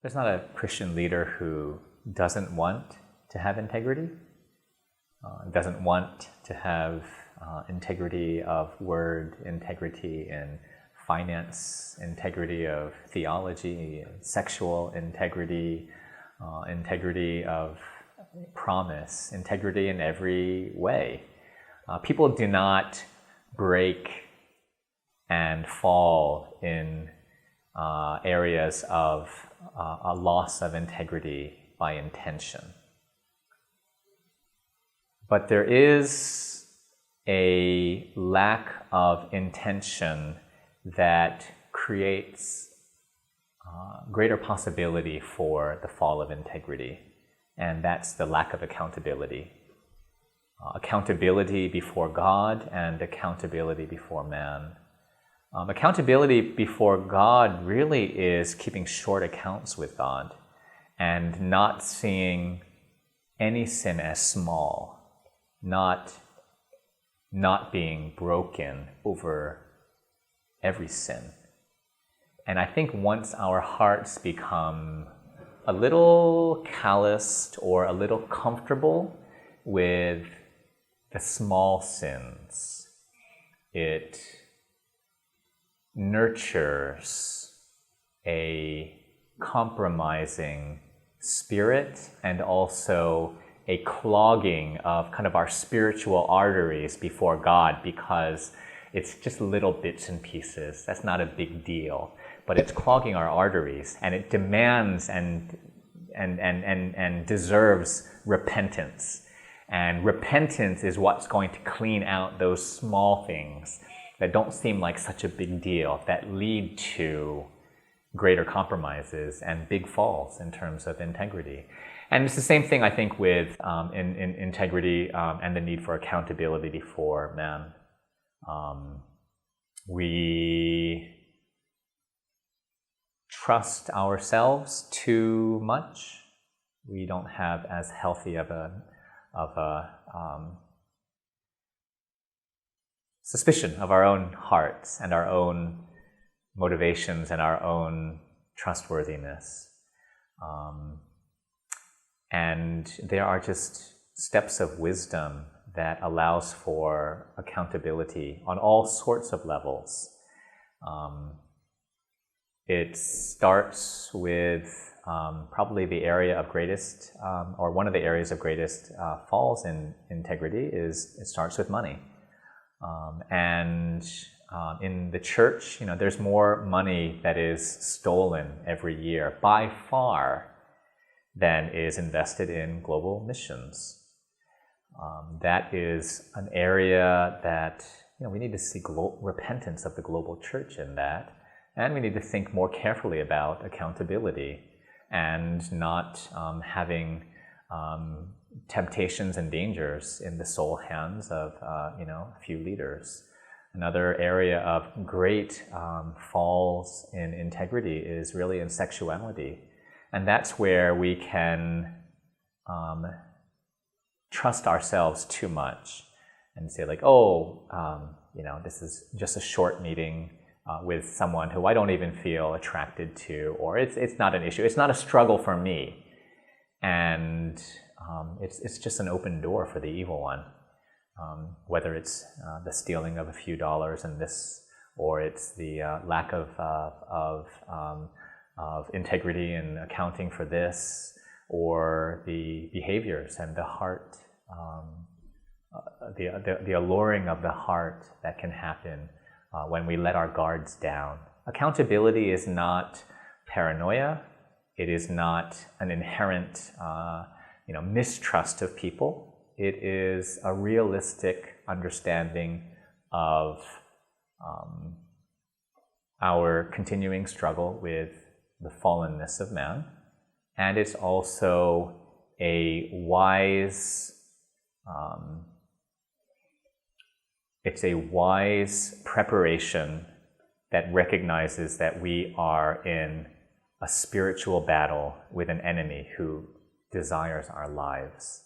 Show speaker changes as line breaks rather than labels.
There's not a Christian leader who doesn't want to have integrity, doesn't want to have integrity of word, integrity in finance, integrity of theology, sexual integrity, integrity of promise, integrity in every way. People do not break and fall in areas of a loss of integrity by intention. But there is a lack of intention that creates greater possibility for the fall of integrity, and that's the lack of accountability. Accountability before God and accountability before man. Accountability before God really is keeping short accounts with God and not seeing any sin as small, not being broken over every sin. And I think once our hearts become a little calloused or a little comfortable with the small sins, it nurtures a compromising spirit and also a clogging of kind of our spiritual arteries before God, because it's just little bits and pieces. That's not a big deal, but it's clogging our arteries, and it demands and deserves repentance. And repentance is what's going to clean out those small things that don't seem like such a big deal, that lead to greater compromises and big falls in terms of integrity. And it's the same thing, I think, with in integrity and the need for accountability before man. We trust ourselves too much. We don't have as healthy of a suspicion of our own hearts and our own motivations and our own trustworthiness. And there are just steps of wisdom that allows for accountability on all sorts of levels. It starts with probably the area of greatest, or one of the areas of greatest falls in integrity is it starts with money. In the church, there's more money that is stolen every year by far than is invested in global missions. That is an area that we need to see repentance of the global church in that, and we need to think more carefully about accountability and not having temptations and dangers in the sole hands of a few leaders. Another area of great falls in integrity is really in sexuality, and that's where we can trust ourselves too much and say like, this is just a short meeting with someone who I don't even feel attracted to, or it's not an issue, it's not a struggle for me, and it's just an open door for the evil one. Whether it's the stealing of a few dollars in this, or it's the lack of integrity in accounting for this, or the behaviors and the heart, the alluring of the heart that can happen when we let our guards down. Accountability is not paranoia. It is not an inherent mistrust of people. It is a realistic understanding of our continuing struggle with the fallenness of man, and it's also a wise preparation that recognizes that we are in a spiritual battle with an enemy who desires our lives.